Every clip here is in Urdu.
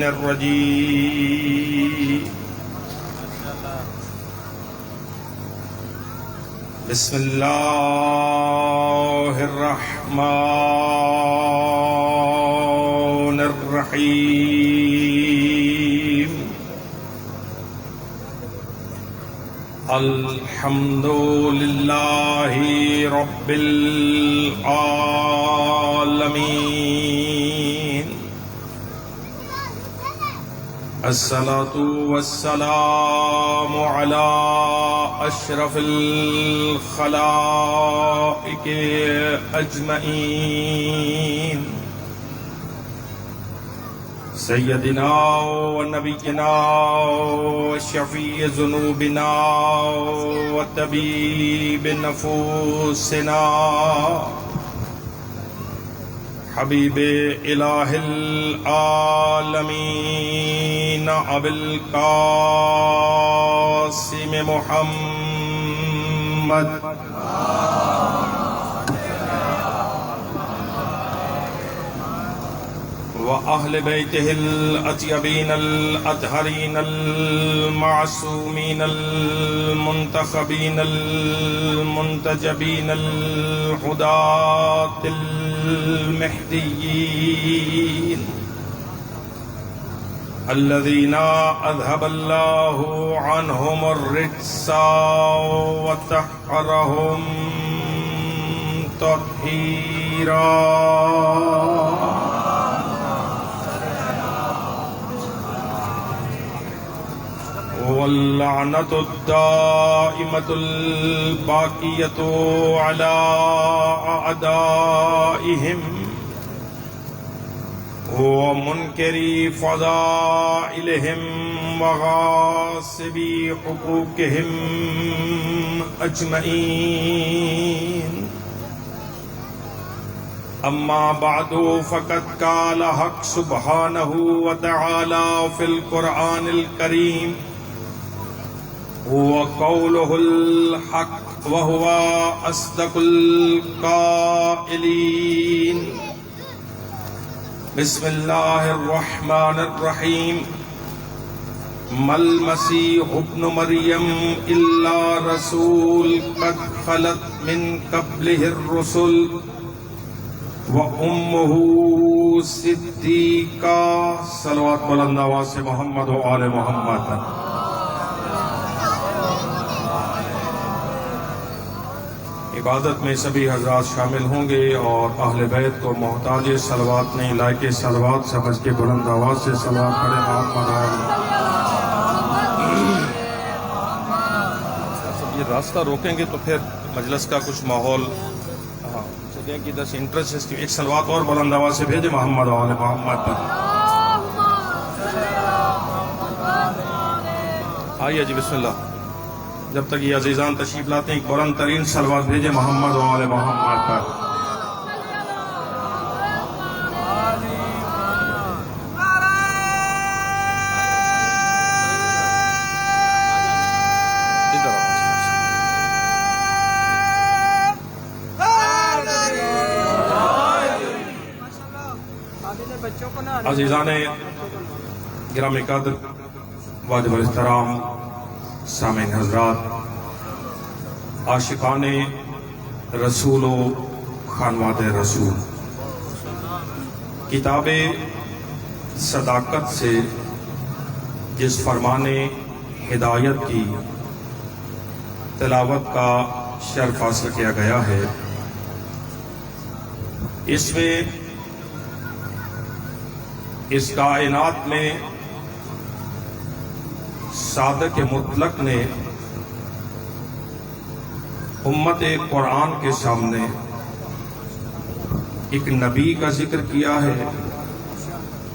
الرجيم بسم الله الرحمن الرحيم الحمد لله رب العالمين الصلاة والسلام على أشرف الخلائق أجمعين سيدنا ونبينا وشفيع ذنوبنا وطبيب نفوسنا حبيب إله العالمين أبي القاسم محمد وأهل بيته الأطيبين الأطهرين المعصومين المنتخبين المنتجبين الهداة المهديين الذين أذهب الله عنهم الرجس وطهرهم تطهيرا واللعنة الدائمة الباقية على أعدائهم ومنكري فضائلهم وغاصبي حقوقهم أجمعين أما بعد فقد قال حق سبحانه وتعالى في القرآن الكريم هو قوله الحق وهو أصدق القائلين بسم الله الرحمن الرحيم ما المسيح ابن مريم إلا رسول قد خلت من قبله الرسل وأمه صدیقہ صلوات بلند آواز سے محمد و آل محمد. عبادت میں سبھی حضرات شامل ہوں گے اور اہل بیت کو محتاج صلوات نہیں لائق صلوات سمجھ کے بلند آواز سے صلوات پڑھے محمد آل. یہ راستہ روکیں گے تو پھر مجلس کا کچھ ماحول کی دس انٹرسٹ ایک صلوات اور بلند آواز سے بھیجے محمد آل محمد پر. آئیے جی بسم اللہ. جب تک یہ عزیزان تشریف لاتے ہیں ایک بلند ترین صلوات بھیجے محمد آل محمد پر. عزیزان گرامی قدر واجب الاحترام سامعین حضرات، عاشقان رسول و خانواد رسول، کتاب صداقت سے جس فرمان ہدایت کی تلاوت کا شرف حاصل کیا گیا ہے، اس میں اس کائنات میں صادق مطلق نے امت قرآن کے سامنے ایک نبی کا ذکر کیا ہے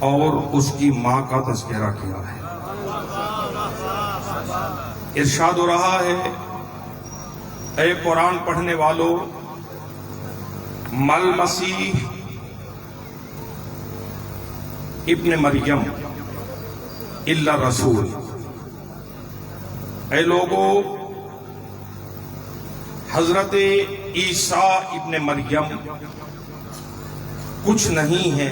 اور اس کی ماں کا تذکرہ کیا ہے. ارشاد ہو رہا ہے اے قرآن پڑھنے والوں، مل مسیح ابن مریم الا رسول. اے لوگو، حضرت عیسیٰ ابن مریم کچھ نہیں ہے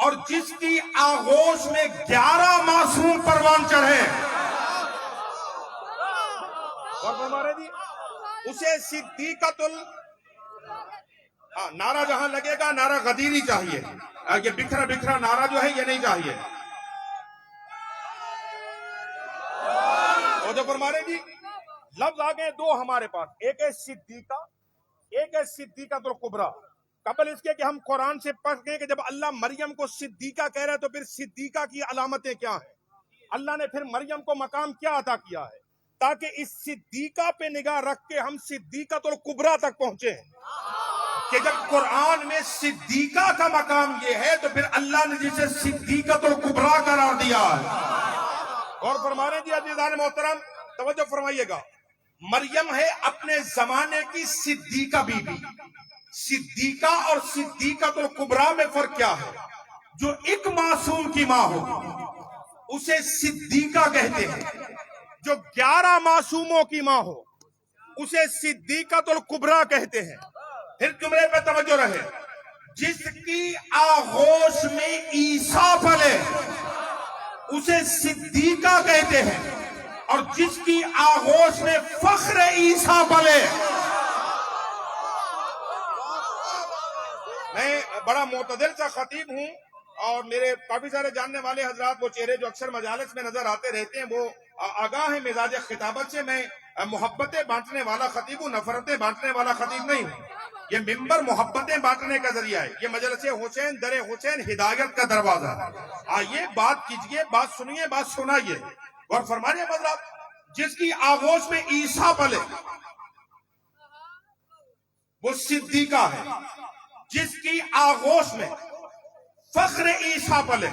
اور جس کی آغوش میں 11 معصوم پروان چڑھے اسے صدیقۃ نعرہ جہاں لگے گا نعرہ غدیری چاہیے. یہ بکھرا بکھرا نعرہ جو ہے یہ نہیں چاہیے. اور جو فرما رہے جی لفظ آگے دو ہمارے پاس, ایک ہے صدیقہ, ایک ہے صدیقۃ الکبریٰ. قبل اس کے کہ ہم قرآن سے پڑھ گئے کہ جب اللہ مریم کو صدیقہ کہہ رہا ہے تو پھر صدیقہ کی علامتیں کیا ہیں, اللہ نے پھر مریم کو مقام کیا عطا کیا ہے تاکہ اس صدیقہ پہ نگاہ رکھ کے ہم صدیقۃ الکبریٰ تک پہنچے ہیں. کہ جب قرآن میں صدیقہ کا مقام یہ ہے تو پھر اللہ نے جسے صدیقۃ الکبریٰ قرار دیا ہے. اور فرما رہے جی عزیزان محترم توجہ فرمائیے گا, مریم ہے اپنے زمانے کی صدیقہ بی بی. صدیقہ اور صدیقۃ الکبریٰ میں فرق کیا ہے؟ جو ایک معصوم کی ماں ہو اسے صدیقہ کہتے ہیں, جو 11 معصوموں کی ماں ہو اسے صدیقۃ الکبریٰ کہتے ہیں. پھر جملے پہ توجہ رہے, جس کی آغوش میں عیسیٰ پلے اسے صدیقہ کہتے ہیں, اور جس کی آغوش میں فخر عیسیٰ پلے. میں بڑا معتدل سا خطیب ہوں اور میرے کافی سارے جاننے والے حضرات وہ چہرے جو اکثر مجالس میں نظر آتے رہتے ہیں وہ آگاہ ہیں مزاج خطابت سے. میں محبتیں بانٹنے والا خطیب ہوں, نفرتیں بانٹنے والا خطیب نہیں ہوں. یہ ممبر محبتیں بانٹنے کا ذریعہ ہے, یہ مجلس حسین در حسین ہدایت کا دروازہ ہے. آئیے بات کیجئے, بات سنیے, بات سنائیے. اور فرمانے حضرات جس کی آغوش میں عیسیٰ پلے وہ صدیقہ ہے, جس کی آغوش میں فخر عیسیٰ پلے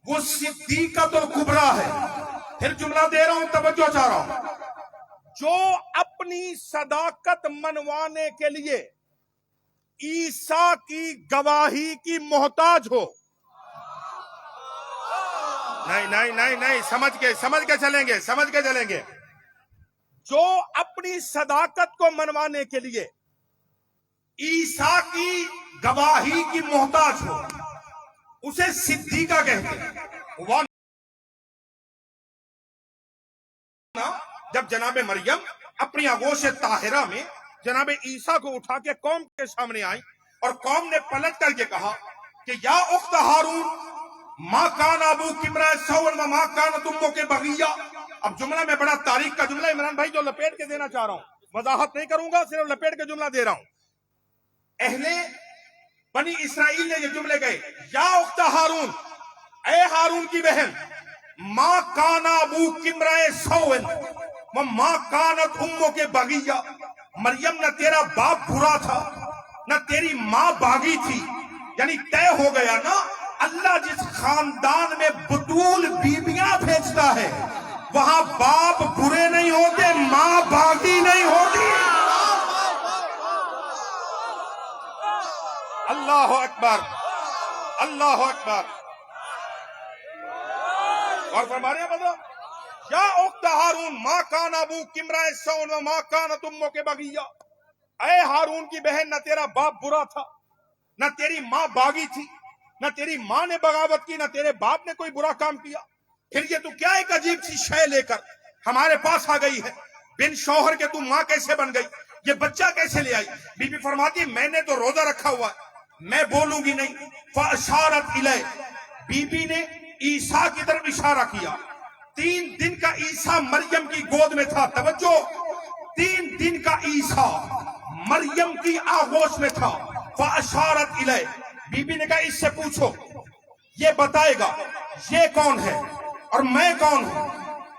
وہ صدیقۃ الکبریٰ ہے. پھر جملہ دے رہا ہوں, توجہ چاہ رہا ہوں, جو اپنی صداقت منوانے کے لیے عیسیٰ کی گواہی کی محتاج ہو. نہیں سمجھ کے چلیں گے. جو اپنی صداقت کو منوانے کے لیے عیسیٰ کی گواہی کی محتاج ہو اسے صدیقہ کہتے ہیں. جب جناب مریم اپنی آغوش طاہرہ میں جناب عیسیٰ کو اٹھا کے قوم کے سامنے آئی اور قوم نے پلٹ کر کے کہا کہ یا اخت ہارون ما کان ابوک امرأ سوء وما کانت امک بغیہ. اب جملہ میں بڑا تاریخ کا جملہ عمران بھائی جو لپیٹ کے دینا چاہ رہا ہوں, وضاحت نہیں کروں گا, صرف لپیٹ کے جملہ دے رہا ہوں. اہل بنی اسرائیل نے یہ جملے گئے, یا اخت ہارون, اے ہارون کی بہن, ما کان ابوک امرأ سوء وما کانت امک بغیہ. مریم نہ تیرا باپ برا تھا نہ تیری ماں باغی تھی. یعنی طے ہو گیا نا, اللہ جس خاندان میں بطول بیبیاں بھیجتا ہے وہاں باپ برے نہیں ہوتے, ماں باغی نہیں ہوتی. اللہ اکبر, اللہ اکبر. اور فرما رہے ہیں بدو یا اخت ہارون ما کان ابوک امرأ سوء وما کانت امک بغیہ. اے ہارون کی بہن, نہ تیرا باپ برا تھا نہ تیری ماں باغی تھی, نہ تیری ماں نے بغاوت کی نہ تیرے باپ نے کوئی برا کام کیا. پھر یہ تو کیا ایک عجیب سی شے لے کر ہمارے پاس آ گئی ہے, بن شوہر کے تو ماں کیسے بن گئی, یہ بچہ کیسے لے آئی. بی بی فرماتی میں نے تو روزہ رکھا ہوا ہے, میں بولوں گی نہیں. فاشارت الیہ, بی بی نے عیسیٰ کی طرف اشارہ کیا. 3 دن کا عیسیٰ مریم کی گود میں تھا. توجہ, 3 دن کا عیسیٰ مریم کی آغوش میں تھا. فاشارت الیہ, بی بی نے کہا اس سے پوچھو, یہ بتائے گا یہ کون ہے اور میں کون ہوں.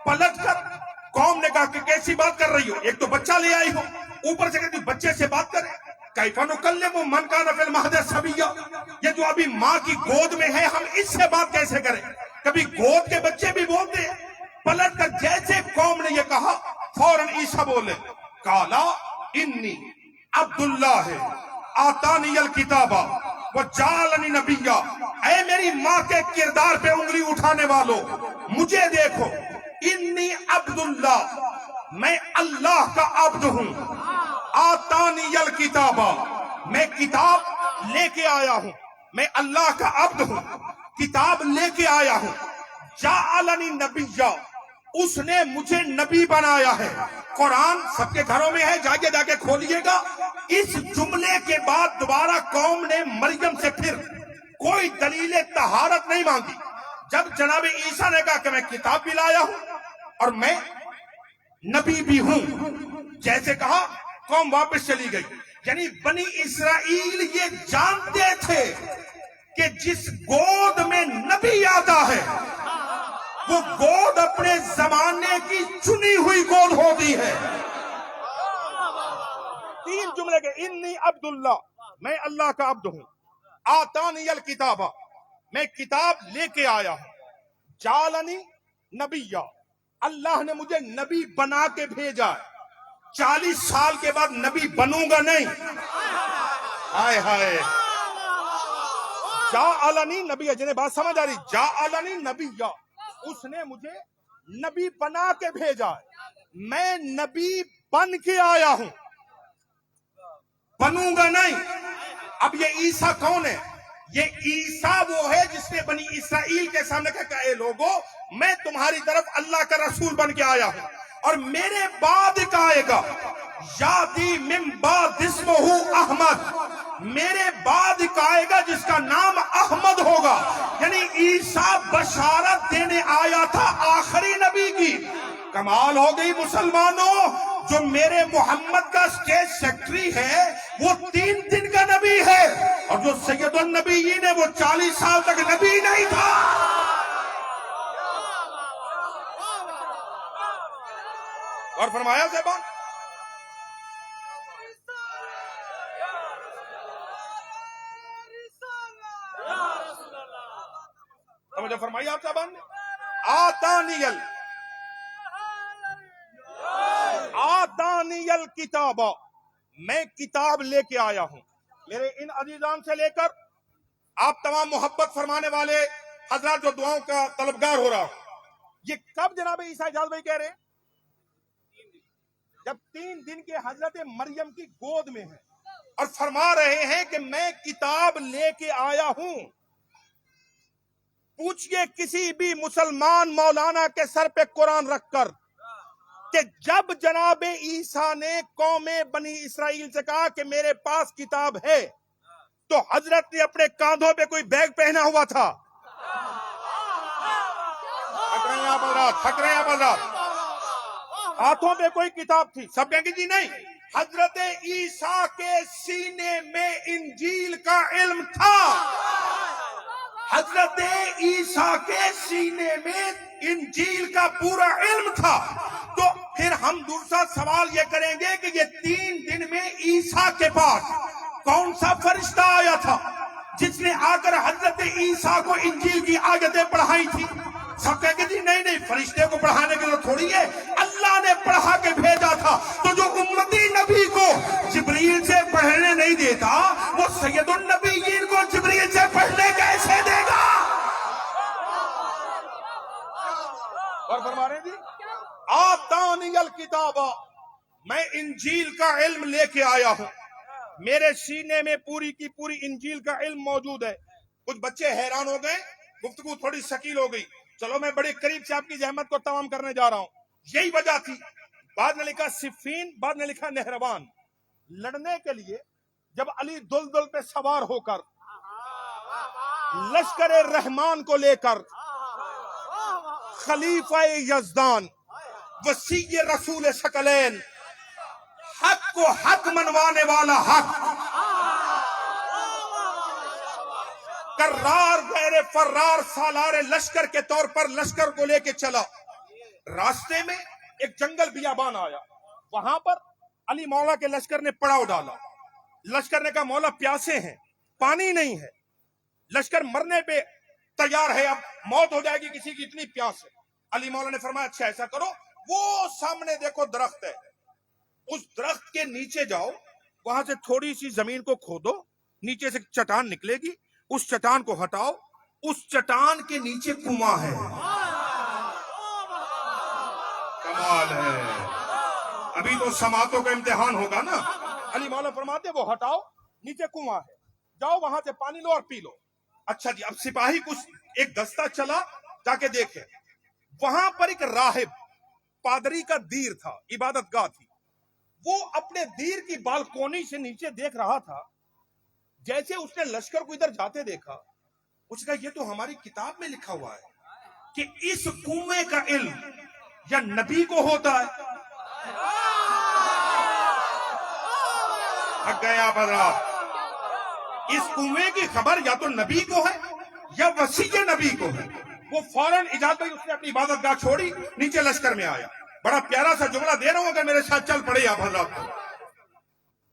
پلٹ کر قوم نے کہا کہ کیسی بات کر رہی ہو, ایک تو بچہ لے آئی ہو, اوپر سے کہتی بچے سے بات کرے. کیف نکلم من کان فی المہد صبیا, یہ جو ابھی ماں کی گود میں ہے ہم اس سے بات کیسے کریں. کبھی گود کے بچے بھی بولتے ہیں. پلٹ کر جیسے قوم نے یہ کہا فوراً عیسیٰ بولے, قالا انی عبداللہ آتانی الکتابہ وجعلنی نبیہ. اے میری ماں کے کردار پہ انگلی اٹھانے والوں, مجھے دیکھو, انی عبداللہ, میں اللہ کا عبد ہوں. آتانی الکتابہ, میں کتاب لے کے آیا ہوں. میں اللہ کا عبد ہوں، کتاب لے کے آیا ہوں، جعلنی نبیّا، اس نے مجھے نبی بنایا ہے۔ قرآن سب کے گھروں میں ہے، جاگے جا کے کھولیے گا۔ اس جملے کے بعد دوبارہ قوم نے مریم سے پھر کوئی دلیل طہارت نہیں مانگی۔ جب جناب عیسیٰ نے کہا کہ میں کتاب بھی لایا ہوں اور میں نبی بھی ہوں، جیسے کہا قوم واپس چلی گئی۔ یعنی بنی اسرائیل یہ جانتے تھے کہ جس گود میں نبی آتا ہے وہ گود اپنے زمانے کی چنی ہوئی گود ہوتی ہے۔ تین جملے کے، انی عبداللہ، میں اللہ کا عبد ہوں، آتانی الکتاب، میں کتاب لے کے آیا ہوں، جعلنی نبیّا، اللہ نے مجھے نبی بنا کے بھیجا ہے۔ 40 سال کے بعد نبی بنوں گا نہیں، ہائے ہائے، جعلنی نبیّا، جنہیں بات سمجھ آ رہی، جعلنی نبیّا، اس نے مجھے نبی بنا کے بھیجا ہے، میں نبی بن کے آیا ہوں، بنوں گا نہیں۔ اب یہ عیسیٰ کون ہے؟ یہ عیسیٰ وہ ہے جس نے بنی اسرائیل کے سامنے کہا کہ اے لوگو، میں تمہاری طرف اللہ کا رسول بن کے آیا ہوں، اور میرے بعد ایک آئے گا، یاتی من بعد اسمہ احمد، میرے بعد ایک آئے گا جس کا نام احمد ہوگا۔ یعنی عیسیٰ بشارت دینے آیا تھا آخری نبی کی۔ کمال ہو گئی مسلمانوں، جو میرے محمد کا اسٹیٹ سیکٹری ہے وہ 3 دن کا نبی ہے، اور جو سید النبیین ہے وہ 40 سال تک نبی نہیں تھا۔ اور فرمایا زبان، سمجھے فرمایا آپ زبان نے، آتانی الکتاب، میں کتاب لے کے آیا ہوں۔ میرے ان عزیزان سے لے کر آپ تمام محبت فرمانے والے حضرات جو دعاؤں کا طلبگار ہو رہا ہوں، یہ کب جناب عیسیٰ اجاز بھائی کہہ رہے ہیں؟ جب 3 دن کے حضرت مریم کی گود میں ہے، اور فرما رہے ہیں کہ میں کتاب لے کے آیا ہوں۔ پوچھئے کسی بھی مسلمان مولانا کے سر پہ قرآن رکھ کر کہ جب جناب عیسیٰ نے قوم بنی اسرائیل سے کہا کہ میرے پاس کتاب ہے، تو حضرت نے اپنے کاندھوں پہ کوئی بیگ پہنا ہوا تھا؟ تھک رہے ہیں آپ حضرات؟ ہاتھوں پہ کوئی کتاب تھی؟ سب کہیں گے جی نہیں۔ حضرت عیسیٰ کے سینے میں انجیل کا علم تھا، حضرت عیسیٰ کے سینے میں انجیل کا پورا علم تھا۔ تو پھر ہم دوسرا سوال یہ کریں گے کہ یہ 3 دن میں عیسیٰ کے پاس کون سا فرشتہ آیا تھا جس نے آ کر حضرت عیسیٰ کو انجیل کی آیتیں پڑھائی تھی؟ سب کہیں گے جی نہیں، فرشتے کو پڑھانے کے لیے تھوڑی ہے، اللہ نے پڑھا کے بھیجا تھا۔ تو جو امتی نبی کو جبریل سے پڑھنے نہیں دیتا، وہ سید النبیین کو جبریل سے پڑھنے کیسے دے گا؟ اور فرما رہے جی، آتانی الکتاب، میں انجیل کا علم لے کے آیا ہوں، میرے سینے میں پوری کی پوری انجیل کا علم موجود ہے۔ کچھ بچے حیران ہو گئے، گفتگو تھوڑی ثقیل ہو گئی، چلو میں بڑے قریب سے آپ کی زحمت کو تمام کرنے جا رہا ہوں۔ یہی وجہ تھی، بعد نے لکھا صفین، بعد نے لکھا نہروان، لڑنے کے لیے جب علی دلدل پہ سوار ہو کر لشکر رحمان کو لے کر خلیفہ یزدان، وسیع رسول ثقلین، حق کو حق منوانے والا حق، کرار غیر فرار سالار لشکر کے طور پر لشکر کو لے کے چلا۔ راستے میں ایک جنگل بیابان آیا، وہاں پر علی مولا کے لشکر نے پڑاؤ ڈالا۔ لشکر نے کہا مولا پیاسے ہیں، پانی نہیں ہے، لشکر مرنے پہ تیار ہے، اب موت ہو جائے گی کسی کی، اتنی پیاس ہے۔ علی مولا نے فرمایا اچھا ایسا کرو، وہ سامنے دیکھو درخت ہے، اس درخت کے نیچے جاؤ، وہاں سے تھوڑی سی زمین کو کھودو، نیچے سے چٹان نکلے گی، اس چٹان کو ہٹاؤ، اس چٹان کے نیچے کنواں ہے۔ کمال ہے، ابھی تو سماعتوں کا امتحان ہوگا نا۔ علی مولا فرماتے وہ ہٹاؤ، نیچے کنواں ہے، جاؤ وہاں سے پانی لو اور پی لو. اچھا جی, اب سپاہی کچھ ایک دستہ چلا, جا کے دیکھے وہاں پر ایک راہب پادری کا دیر تھا, عبادت گاہ تھی. وہ اپنے دیر کی بالکونی سے نیچے دیکھ رہا تھا. جیسے اس نے لشکر کو ادھر جاتے دیکھا, اس کا یہ تو ہماری کتاب میں لکھا ہوا ہے کہ اس کنویں کا علم یا نبی کو ہوتا ہے. تھک گئے آپ حضرات. اس کنویں کی خبر یا تو نبی کو ہے یا وسیع نبی کو ہے. وہ فوراً اجازت ہوئی, اس نے اپنی عبادت گاہ چھوڑی, نیچے لشکر میں آیا. بڑا پیارا سا جملہ دے رہا ہوں, اگر میرے ساتھ چل پڑے آپ حضرات.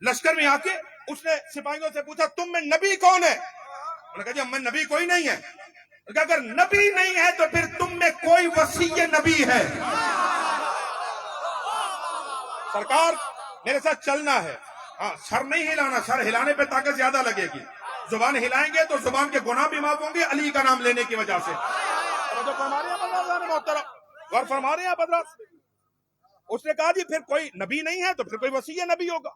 لشکر میں آ کے اس نے سپاہیوں سے پوچھا تم میں نبی کون ہے؟ انہوں نے کہا جی ہم میں نبی کوئی نہیں ہے. اگر نبی نہیں ہے تو پھر تم میں کوئی وسیع نبی ہے. سرکار میرے ساتھ چلنا ہے. ہاں, سر نہیں ہلانا, سر ہلانے پہ طاقت زیادہ لگے گی. زبان ہلائیں گے تو زبان کے گناہ بھی معاف ہوں گے علی کا نام لینے کی وجہ سے. غور فرما رہے ہیں آپ حضرات. اس نے کہا جی پھر کوئی نبی نہیں ہے تو پھر کوئی وسیع نبی ہوگا.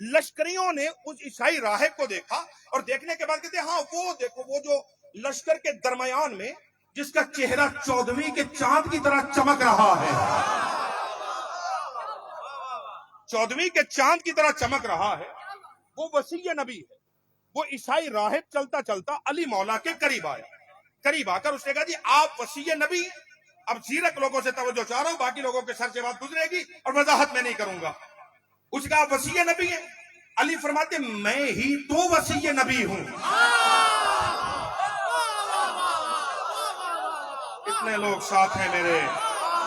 لشکریوں نے اس عیسائی راہب کو دیکھا اور دیکھنے کے بعد کہتے ہیں ہاں وہ دیکھو, وہ جو لشکر کے درمیان میں جس کا چہرہ 14ویں کے چاند کی طرح چمک رہا ہے, 14ویں کے چاند کی طرح چمک رہا ہے, وہ وسیع نبی ہے. وہ عیسائی راہب چلتا چلتا علی مولا کے قریب آیا. قریب آ کر اس نے کہا جی آپ وسیع نبی. اب زیرک لوگوں سے توجہ چاہ رہا ہوں, باقی لوگوں کے سر سے بات گزرے گی اور وضاحت میں نہیں کروں گا. اس کا آپ وسیع نبی ہے. علی فرماتے میں ہی تو وسیع نبی ہوں. کتنے لوگ ساتھ ہیں میرے,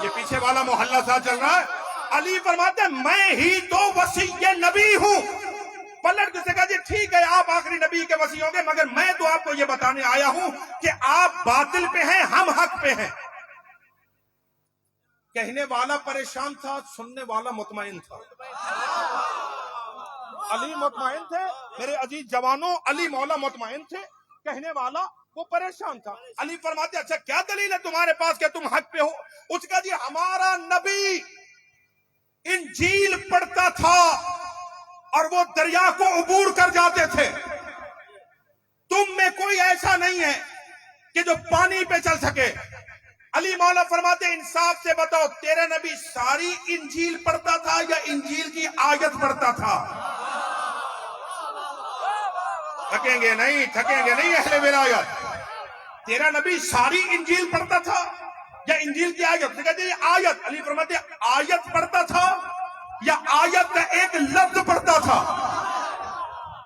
یہ پیچھے والا محلہ ساتھ چل رہا ہے. علی فرماتے میں ہی تو وسیع نبی ہوں. پلٹ کے سے کہا جی ٹھیک ہے آپ آخری نبی کے وسیع ہوں گے, مگر میں تو آپ کو یہ بتانے آیا ہوں کہ آپ باطل پہ ہیں, ہم حق پہ ہیں. کہنے والا پریشان تھا, سننے والا مطمئن تھا. علی مطمئن تھے میرے عزیز جوانوں, علی مولا مطمئن تھے, کہنے والا وہ پریشان تھا. علی فرماتے اچھا کیا دلیل ہے تمہارے پاس کہ تم حق پہ ہو؟ اس کا جی ہمارا نبی انجیل پڑھتا تھا اور وہ دریا کو عبور کر جاتے تھے. تم میں کوئی ایسا نہیں ہے کہ جو پانی پہ چل سکے. علی مولا فرماتے انصاف سے بتاؤ تیرے نبی ساری انجیل پڑھتا تھا یا انجیل کی آیت پڑھتا تھا؟ تھکیں گے نہیں اہل ولایت. تیرا نبی ساری انجیل پڑھتا تھا یا انجیل کی آیت؟ کہتے ہیں آیت. علی فرماتے آیت پڑھتا تھا یا آیت کا ایک لفظ پڑھتا تھا؟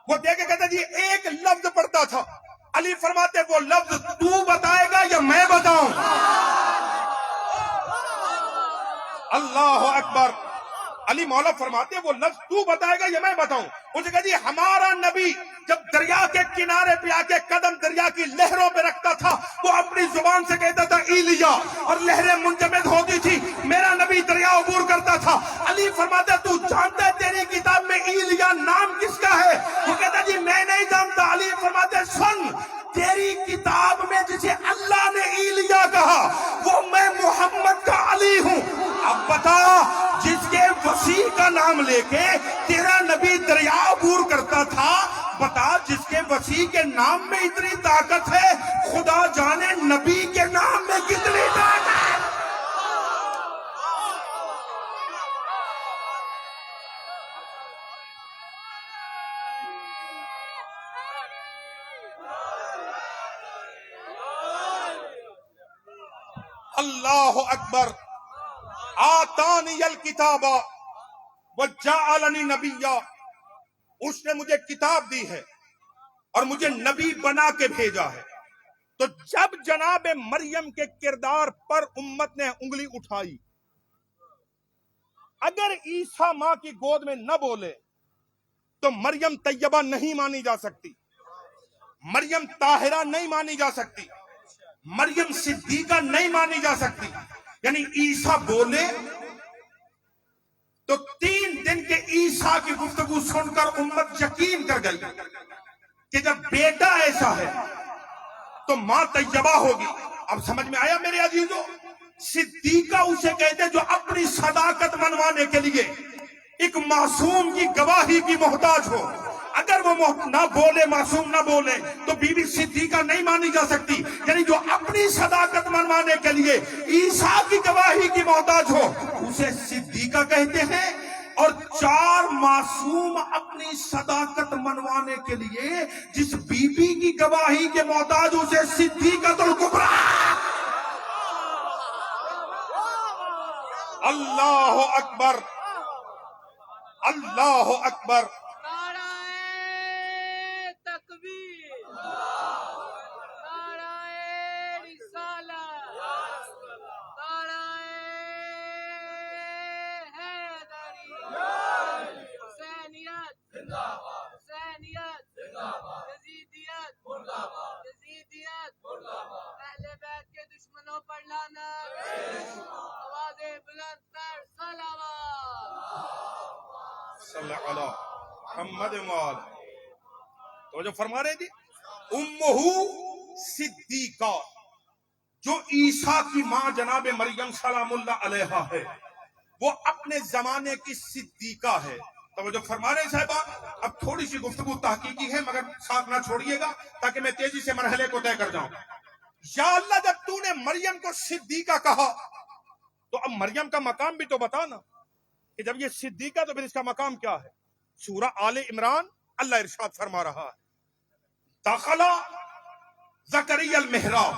وہ دیکھ کے کہتے جی ایک لفظ پڑھتا تھا. علی فرماتے وہ لفظ تو بتائے گا یا میں بتاؤں؟ اللہ اکبر. علی مولا فرماتے وہ لفظ تو بتائے گا یا میں بتاؤں؟ اسے کہا جی ہمارا نبی جب دریا کے کنارے پہ آ کے قدم دریا کی لہروں پہ رکھتا تھا وہ اپنی زبان سے کہتا تھا ایلیا, اور لہریں منجمد ہوتی تھی. میرا نبی دریا عبور کرتا تھا. علی فرماتا تو جانتا ہے تیری کتاب میں ایلیا نام کس کا ہے؟ وہ کہتا جی میں نہیں جانتا. علی فرماتے سن, تیری کتاب میں جسے اللہ نے ایلیا کہا وہ میں محمد کا علی ہوں. اب بتا جس کے وسیع کا نام لے کے تیرا نبی دریا عبور کرتا تھا, بتا جس کے وسیع کے نام میں اتنی طاقت ہے, خدا جانے نبی کے نام میں کتنی طاقت ہے. اللہ اکبر. آتانی الکتاب وجعلنی نبیا. اس نے مجھے کتاب دی ہے اور مجھے نبی بنا کے بھیجا ہے. تو جب جناب مریم کے کردار پر امت نے انگلی اٹھائی, اگر عیسیٰ ماں کی گود میں نہ بولے تو مریم طیبہ نہیں مانی جا سکتی, مریم طاہرہ نہیں مانی جا سکتی, مریم صدیقہ نہیں مانی جا سکتی. یعنی عیسیٰ بولے تو 3 دن کے عیسیٰ کی گفتگو سن کر امت یقین کر گئی کہ جب بیٹا ایسا ہے تو ماں طیبہ ہوگی. اب سمجھ میں آیا میرے عزیزوں؟ صدیقہ اسے کہتے جو اپنی صداقت منوانے کے لیے ایک معصوم کی گواہی کی محتاج ہو. اگر وہ نہ بولے، معصوم نہ بولے، تو بی بی صدیقہ نہیں مانی جا سکتی. یعنی جو اپنی صداقت منوانے کے لیے عیسیٰ کی گواہی کی محتاج ہو اسے صدیقہ کہتے ہیں، اور 4 معصوم اپنی صداقت منوانے کے لیے جس بی بی کی گواہی کے محتاج اسے صدیقۃ الکبریٰ. اللہ اکبر، اللہ اکبر. صلی اللہ علیہ محمد مولا. تو جو فرما رہے تھے امہ صدیقہ، جو عیسیٰ کی ماں جناب مریم سلام اللہ علیہا ہے، وہ اپنے زمانے کی صدیقہ ہے. تو جو فرما رہے ہیں صاحبہ، اب تھوڑی سی گفتگو تحقیقی ہے مگر ساتھ نہ چھوڑیے گا تاکہ میں تیزی سے مرحلے کو طے کر جاؤں. یا اللہ، جب تو نے مریم کو صدیقہ کہا تو اب مریم کا مقام بھی تو بتا نا، کہ جب یہ صدیقہ تو پھر اس کا مقام کیا ہے. سورہ آل عمران اللہ ارشاد فرما رہا ہے، دخلا زکریا المحراب،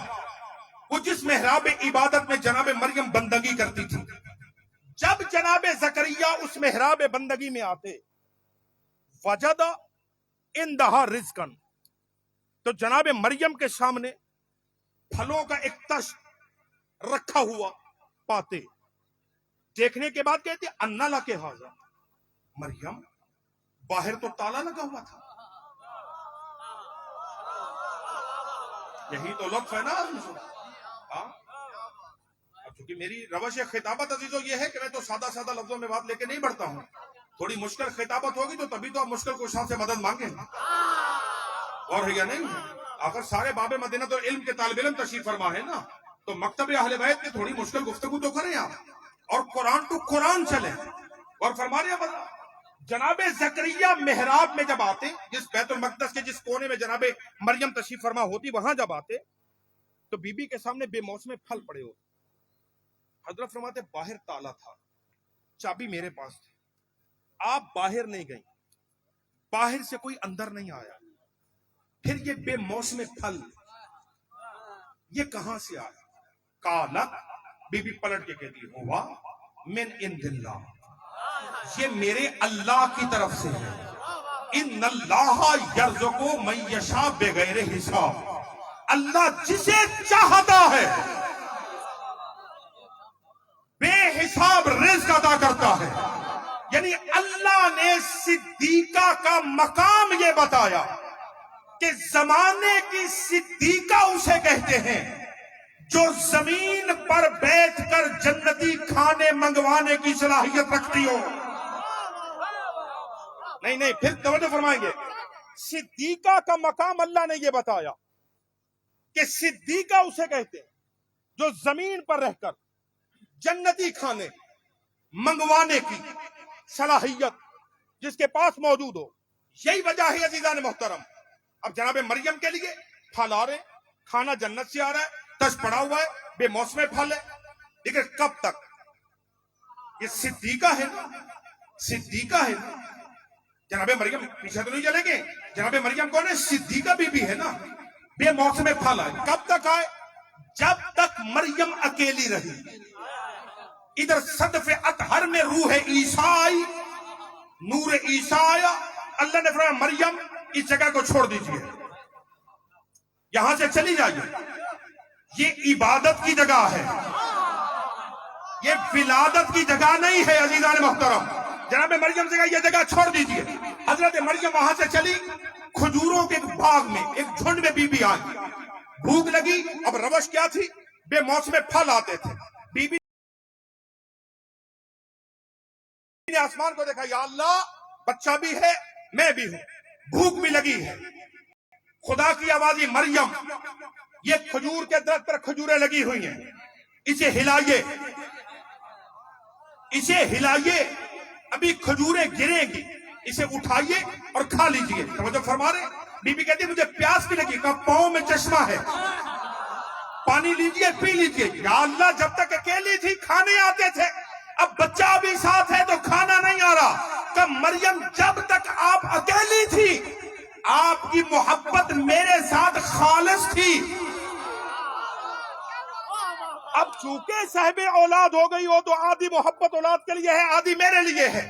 وہ جس محراب عبادت میں جناب مریم بندگی کرتی تھی. جب جناب زکریا اس محراب بندگی میں آتے، وجد عندہا رزقن، تو جناب مریم کے سامنے پھلوں کا ایک تشت رکھا ہوا پاتے. دیکھنے کے بعد کہتے انا لک ھذا، مریم باہر تو تالا لگا ہوا تھا. یہی تو لطف ہے نا. چونکہ میری روش خطابت عزیزو یہ ہے کہ میں تو سادہ سادہ لفظوں میں بات لے کے نہیں بڑھتا ہوں. تھوڑی مشکل خطابت ہوگی تو تبھی تو آپ مشکل کوشاں سے مدد مانگیں. اور ہے یا نہیں؟ آخر سارے باب مدینہ تو علم کے طالب علم تشریف فرما ہے نا، تو مکتب اہل بیت میں تھوڑی مشکل گفتگو تو کریں آپ، اور قرآن تو قرآن چلے. اور فرما رہے جناب زکریا محراب میں جب آتے، جس بیت المقدس کے جس کونے میں جناب مریم تشریف فرما ہوتی، وہاں جب آتے تو بی بی کے سامنے بے موسم پھل پڑے ہوتے. حضرت فرماتے باہر تالا تھا، چابی میرے پاس تھی، آپ باہر نہیں گئی، باہر سے کوئی اندر نہیں آیا، پھر یہ بے موسم پھل یہ کہاں سے آیا؟ قالت، بی بی پلٹ کے کہتی ہوا من عند اللہ، یہ میرے اللہ کی طرف سے ہے. ان اللہ یرزق من یشاء بغیر حساب، اللہ جسے چاہتا ہے بے حساب رزق عطا کرتا ہے. یعنی اللہ نے صدیقہ کا مقام یہ بتایا کہ زمانے کی صدیقہ اسے کہتے ہیں جو زمین پر بیٹھ کر جنتی کھانے منگوانے کی صلاحیت رکھتی ہو. نہیں پھر توجہ فرمائیں گے. صدیقہ کا مقام اللہ نے یہ بتایا کہ صدیقہ اسے کہتے ہیں جو زمین پر رہ کر جنتی کھانے منگوانے کی صلاحیت جس کے پاس موجود ہو. یہی وجہ ہے عزیزان محترم، اب جناب مریم کے لیے پھل آ رہے، کھانا جنت سے آ رہا ہے، تش پڑا ہوا ہے، بے موسم پھل ہے، لیکن کب تک؟ یہ صدیقہ ہے نا، صدیقہ ہے نا. جناب مریم پیچھے تو نہیں چلیں گے. جناب مریم کون ہے؟ صدیقہ بی بی ہے نا. بے موسم پھل آئے، کب تک آئے؟ جب تک مریم اکیلی رہی. ادھر صدف اطہر میں روح عیسیٰ آئی، نور عیسیٰ آیا. اللہ نے فرمایا مریم اس جگہ کو چھوڑ دیجئے، یہاں سے چلی جائیے، یہ عبادت کی جگہ ہے، یہ ولادت کی جگہ نہیں ہے. عزیزان محترم، جناب مریم سے کہا یہ جگہ چھوڑ دیجئے. حضرت مریم وہاں سے چلی، کھجوروں کے باغ میں ایک جھنڈ میں بی بی آئی، بھوک لگی. اب روش کیا تھی؟ بے موسم پھل آتے تھے. بی بی نے آسمان کو دیکھا، یا اللہ بچہ بھی ہے میں بھی ہوں، بھوک بھی لگی ہے. خدا کی آوازی مریم یہ کھجور کے درخت پر کھجوریں لگی ہوئی ہیں، اسے ہلائیے، اسے ہلائیے، ابھی کھجوریں گریں گی. اسے اٹھائیے اور کھا لیجئے. توجہ فرما رہے. بی بی کہتی مجھے پیاس بھی لگی. کہا پاؤں میں چشمہ ہے, پانی لیجئے پی لیجئے. یا اللہ جب تک اکیلی تھی کھانے آتے تھے, اب بچہ بھی ساتھ ہے تو کھانا نہیں آ رہا. کہ مریم جب تک آپ اکیلی تھی آپ کی محبت میرے ساتھ خالص تھی. اب چونکہ صاحب اولاد ہو گئی ہو تو آدھی محبت اولاد کے لیے ہے, آدھی میرے لیے ہے.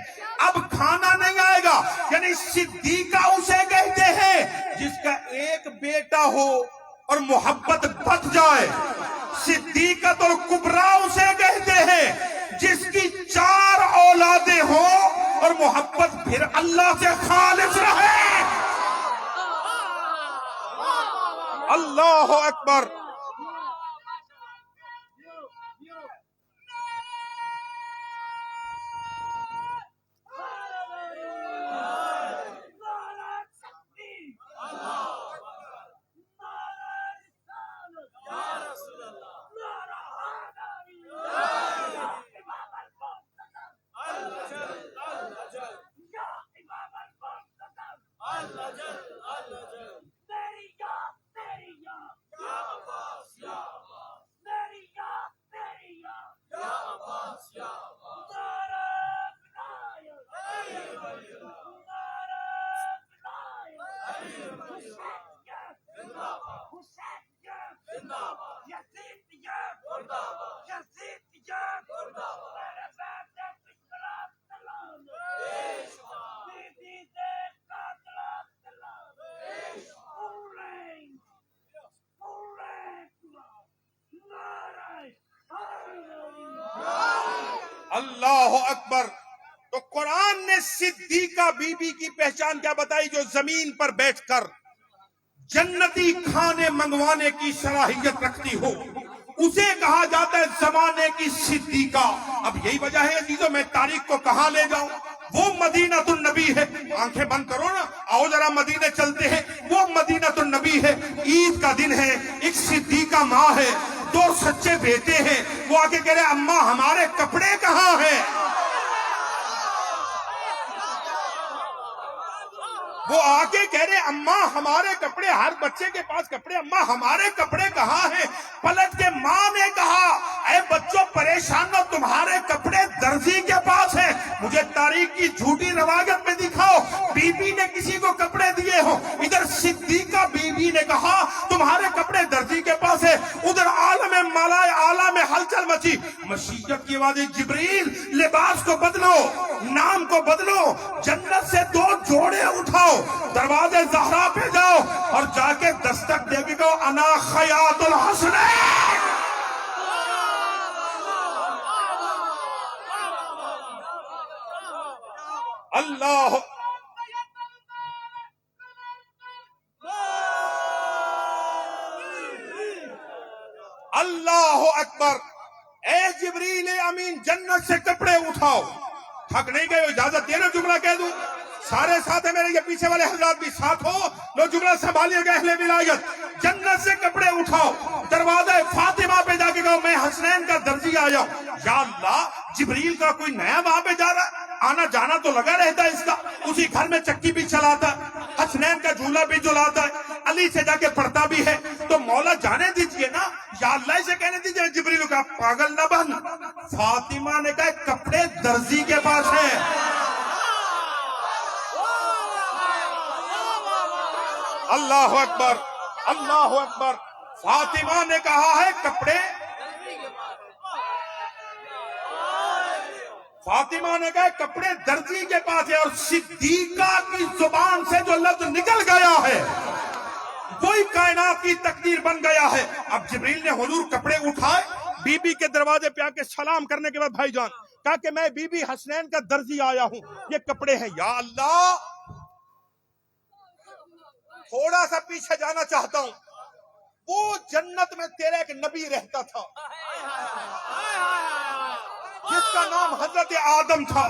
اب کھانا نہیں آئے گا. یعنی صدیقہ اسے کہتے ہیں جس کا ایک بیٹا ہو اور محبت بچ جائے. صدیقۃ الکبریٰ اسے کہتے ہیں جس کی 4 اولادیں ہوں اور محبت پھر اللہ سے خالص رہے. اللہ اکبر. اللہ اکبر. تو قرآن نے صدیقہ بی بی کی پہچان کیا بتائی؟ جو زمین پر بیٹھ کر جنتی کھانے منگوانے کی صلاحیت رکھتی ہو اسے کہا جاتا ہے زمانے کی صدیقہ. اب یہی وجہ ہے عزیزوں میں تاریخ کو کہاں لے جاؤں. وہ مدینہ النبی ہے. آنکھیں بند کرو نا, آؤ ذرا مدینے چلتے ہیں. وہ مدینہ النبی ہے. عید کا دن ہے, ایک صدیقہ ماں ہے, 2 سچے بیٹے ہیں. وہ آگے کہہ رہے اماں ہمارے کپڑے کہاں ہیں. وہ آگے کہہ رہے اماں ہمارے کپڑے, ہر بچے کے پاس کپڑے, اماں ہمارے کپڑے کہاں ہیں. پلٹ کے ماں نے کہا اے بچوں پریشان نہ, تمہارے کپڑے درزی کے پاس ہیں. مجھے تاریخ کی جھوٹی روایت میں دکھاؤ بی بی نے کسی کو کپڑے دیے ہو. ادھر صدیقہ بی بی نے کہا تمہارے کپڑے درزی کے پاس ہیں. ادھر عالم ملائے اعلیٰ میں ہلچل مچی. مشیت کی آواز, جبریل لباس کو بدلو, نام کو بدلو, جنت سے 2 جوڑے اٹھاؤ, دروازے زہرا پہ جاؤ اور جا کے دستک دے کے کہو انا خیاط الحسنین. اللہ اللہ اکبر. اے جبریل امین جنت سے کپڑے اٹھاؤ. تھک نہیں گئے, اجازت دے رہے جملہ کہہ دوں. سارے ساتھ ہیں میرے, یہ پیچھے والے حضرات بھی ساتھ ہو, لو جملہ سنبھالیے گا. اہل ولایت جنت سے کپڑے اٹھاؤ, دروازہ فاطمہ پہ جا کے کہو میں حسنین کا درزی آیا ہوں. یا اللہ جبریل کا کوئی نیا وہاں پہ جا رہا ہے, آنا جانا تو لگا رہتا ہے اس کا. اسی گھر میں چکی بھی چلاتا ہے, حسنین کا جھولا بھی جلاتا ہے, علی سے جا کے پڑھتا بھی ہے. تو مولا جانے دیجئے نا, یا اللہ سے کہنے دیجئے. جبریل کا پاگل نہ بن. فاطمہ نے کہا کپڑے درزی کے پاس ہیں. اللہ اکبر اللہ اکبر. فاطمہ نے کہا ہے کپڑے, فاطمہ نے کہا کپڑے درزی کے پاس ہے. اور صدیقہ کی زبان سے جو لفظ نکل گیا ہے وہی کائنات کی تقدیر بن گیا ہے. اب جبریل نے حضور کپڑے اٹھائے, بی بی کے دروازے پہ آ کے سلام کرنے کے بعد بھائی جان کہا کہ میں بی بی حسنین کا درزی آیا ہوں, یہ کپڑے ہیں. یا اللہ تھوڑا سا پیچھے جانا چاہتا ہوں. وہ جنت میں تیرا ایک نبی رہتا تھا جس کا نام حضرت آدم تھا.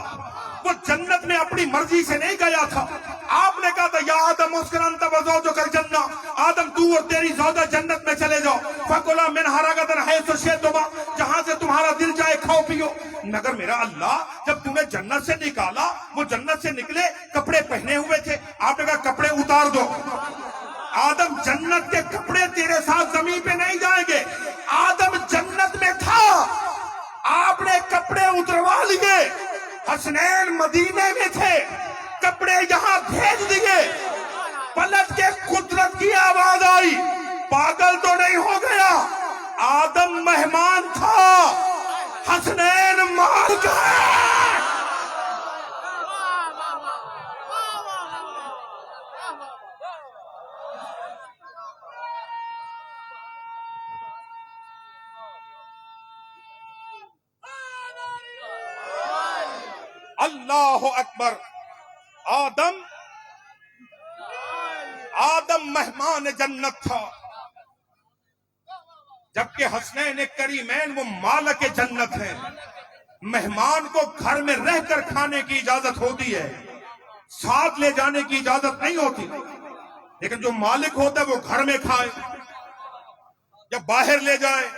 وہ جنت میں اپنی مرضی سے نہیں گیا تھا. آپ نے کہا تھا یا آدم اسکن انت وزوجک الجنہ, آدم تو اور تیری زوجہ جنت میں چلے جاؤ. فکلا منہا رغدا حیث شئتما, جہاں سے تمہارا دل جائے کھاؤ پیو. مگر میرا اللہ جب تمہیں جنت سے نکالا، وہ جنت سے نکلے کپڑے پہنے ہوئے تھے، آپ نے کہا کپڑے اتار دو۔ آدم جنت کے کپڑے تیرے ساتھ زمین پہ نہیں جائیں گے۔ آدم جنت میں تھا، آپ نے کپڑے اتروا لیے۔ حسنین مدینے میں تھے، کپڑے یہاں بھیج دیے۔ پلٹ کے قدرت کی آواز آئی، پاگل تو نہیں ہو گیا؟ آدم مہمان تھا، حسنین مار گئے۔ اللہ اکبر۔ آدم مہمان جنت تھا، جبکہ حسنین کریمین وہ مالک جنت ہیں۔ مہمان کو گھر میں رہ کر کھانے کی اجازت ہوتی ہے، ساتھ لے جانے کی اجازت نہیں ہوتی، لیکن جو مالک ہوتا ہے وہ گھر میں کھائے یا باہر لے جائے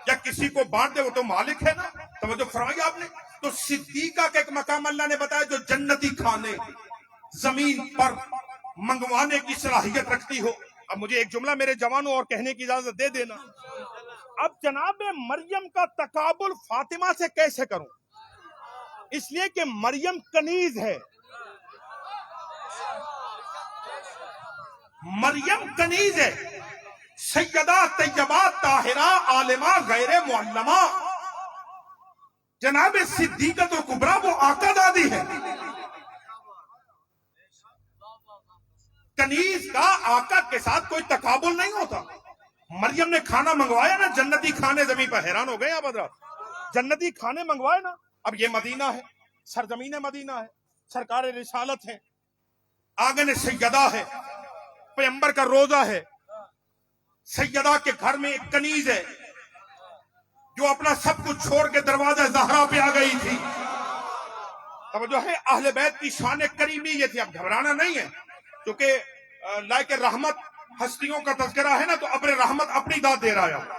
یا کسی کو بانٹ دے، وہ تو مالک ہے نا۔ توجہ فرمائی آپ نے۔ تو صدیقہ کا ایک مقام اللہ نے بتایا جو جنتی کھانے زمین پر منگوانے کی صلاحیت رکھتی ہو۔ اب مجھے ایک جملہ میرے جوانوں اور کہنے کی اجازت دے دینا۔ اب جناب مریم کا تقابل فاطمہ سے کیسے کروں؟ اس لیے کہ مریم کنیز ہے، مریم کنیز ہے، سیدہ طیبہ طاہرہ عالمہ غیر معلمہ۔ جناب صدیقۃ الکبریٰ وہ آقا دادی ہے۔ کنیز کا آقا کے ساتھ کوئی تقابل نہیں ہوتا۔ مریم نے کھانا منگوایا نا، جنتی کھانے زمین پر حیران ہو گئے آپ حضرات، جنتی کھانے منگوائے نا۔ اب یہ مدینہ ہے، سرزمین مدینہ ہے، سرکار رسالت ہے، آنگن سیدہ ہے، پیغمبر کا روضہ ہے۔ سیدہ کے گھر میں ایک کنیز ہے جو اپنا سب کچھ چھوڑ کے دروازہ زہرا پہ آ گئی تھی۔ توجہ ہے، اہل بیت کی شان کریمی یہ تھی۔ اب گھبرانا نہیں ہے، کیونکہ لائق رحمت ہستیوں کا تذکرہ ہے نا، تو ابر رحمت اپنی داد دے رہا ہے،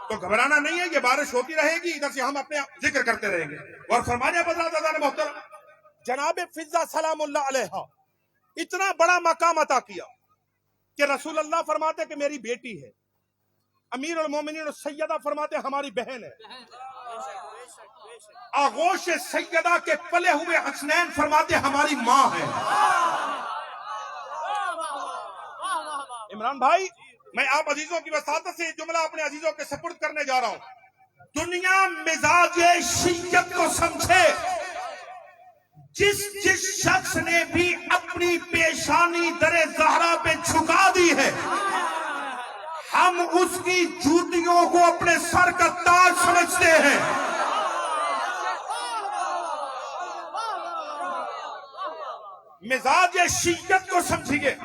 تو گھبرانا نہیں ہے، یہ بارش ہوتی رہے گی، ادھر سے ہم اپنے ذکر کرتے رہیں گے۔ اور فرمایا حضرات محترم، جناب فضہ سلام اللہ علیہا اتنا بڑا مقام عطا کیا کہ رسول اللہ فرماتے کہ میری بیٹی ہے، امیر المومنین سیدہ فرماتے ہماری بہن ہے، آغوش سیدہ کے پلے ہوئے حسنین فرماتے ہماری ماں ہے۔ عمران بھائی، میں آپ عزیزوں کی وساطت سے یہ جملہ اپنے عزیزوں کے سپرد کرنے جا رہا ہوں۔ دنیا مزاج شیعت کو سمجھے، جس شخص نے بھی اپنی پیشانی در زہرا پہ جھکا دی ہے، ہم اس کی جوتیوں کو اپنے سر کا تاج سمجھتے ہیں۔ مزاج شیعت کو سمجھیے،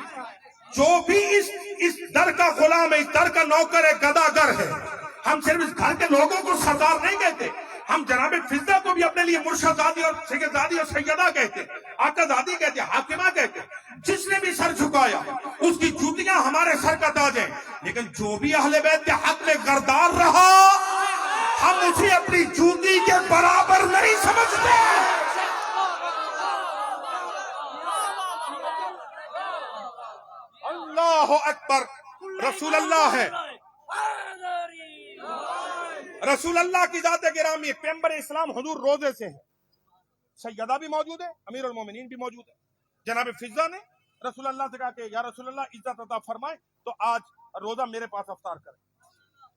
جو بھی اس در کا غلام ہے، اس در کا نوکر ہے، گداگر ہے، ہم صرف اس گھر کے لوگوں کو سردار نہیں کہتے، ہم جناب فضہ کو بھی اپنے لیے مرشدزادی اور سیدزادی اور سیدہ کہتے، آقا زادی کہتے، حاکمہ کہتے۔ جس نے بھی سر جھکایا اس کی جوتیاں ہمارے سر کا تاج ہیں، لیکن جو بھی اہل بیت کے حق میں غردار رہا ہم اسے اپنی جوتی کے برابر نہیں سمجھتے۔ اللہ اکبر۔ رسول اللہ ہے، رسول اللہ کی ذات گرامی، پیغمبر اسلام حضور روزے سے ہے، سیدہ بھی موجود ہے، امیر المومنین بھی موجود ہے۔ جناب فضہ نے رسول اللہ سے کہا کہ یا رسول اللہ عزت عطا فرمائے تو آج روزہ میرے پاس افطار کریں،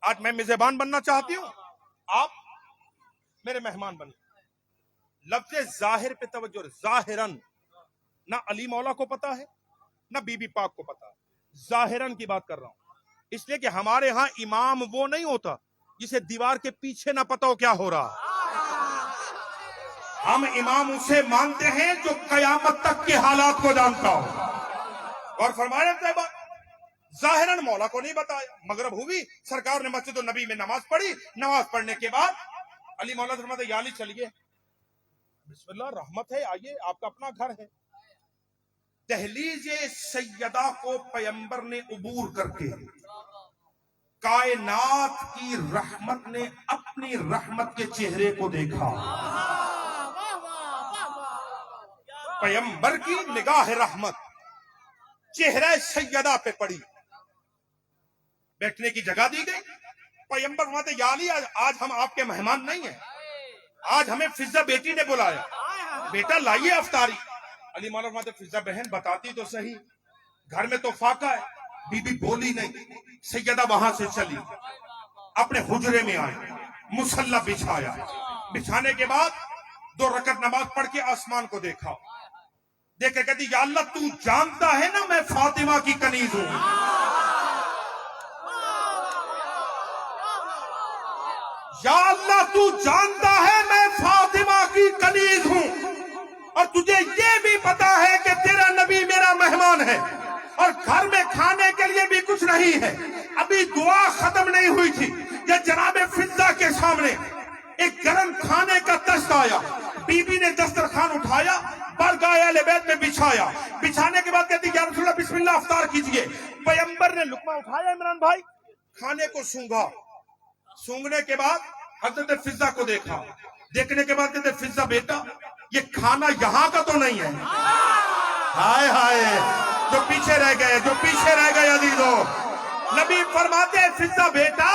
آج میں میزبان بننا چاہتی ہوں، آپ میرے مہمان بنیں۔ لفظ ظاہر پہ توجہ، ظاہراً نہ علی مولا کو پتا ہے نہ بی بی پاک کو پتا ہے، ظاہراً کی بات کر رہا ہوں، اس لیے کہ ہمارے ہاں امام وہ نہیں ہوتا جسے دیوار کے پیچھے نہ پتا ہو کیا ہو رہا۔ ہم امام اسے مانتے ہیں جو قیامت تک کے حالات کو جانتا ہو۔ اور فرمایا صاحبہ ظاہراً مولا کو نہیں بتایا، مغرب ہوئی، سرکار نے مسجد النبی میں نماز پڑھی، نماز پڑھنے کے بعد علی مولا سے فرماتے یا علی چلیے، بسم اللہ رحمت ہے، آئیے، آپ کا اپنا گھر ہے۔ دہلیز سیدہ کو پیغمبر نے عبور کر کے کائنات کی رحمت نے اپنی رحمت کے چہرے کو دیکھا. پیغمبر کی نگاہ رحمت چہرہ سیدہ پہ پڑی. بیٹھنے کی جگہ دی گئی. پیغمبر فرماتے یا علی آج ہم آپ کے مہمان نہیں ہیں, آج ہمیں فضہ بیٹی نے بلایا, بیٹا لائیے افطاری. علی مولا فرماتے فضہ بہن بتاتی تو صحیح, گھر میں تو فاقہ ہے. بی بی بولی نہیں. سیدہ وہاں سے چلی, اپنے حجرے میں آئی, مصلی بچھایا. بچھانے کے بعد 2 رکعت نماز پڑھ کے آسمان کو دیکھا. دیکھ کے کہتی یا اللہ تو جانتا ہے نا میں فاطمہ کی کنیز ہوں. یا اللہ تو جانتا ہے میں فاطمہ کی کنیز ہوں, اور تجھے یہ بھی پتا ہے کہ تیرا نبی میرا مہمان ہے, اور گھر میں کھانے کے لیے بھی کچھ نہیں ہے. ابھی دعا ختم نہیں ہوئی تھی کہ جناب فضہ کے سامنے ایک گرم کھانے کا دست آیا. بی بی نے دسترخوان اٹھایا, بارگاہ اہل بیت میں بچھایا. بچھانے کے بعد کہتی یا رسول اللہ بسم اللہ افطار کیجئے. پیغمبر نے لقمہ اٹھایا عمران بھائی, کھانے کو سونگا. سونگنے کے بعد حضرت فضہ کو دیکھا. دیکھنے کے بعد کہتے فضہ بیٹا یہ کھانا یہاں کا تو نہیں ہے. ہائے ہائے جو پیچھے رہ گئے, جو پیچھے رہ گئے عزیزو. نبی فرماتے فضہ بیٹا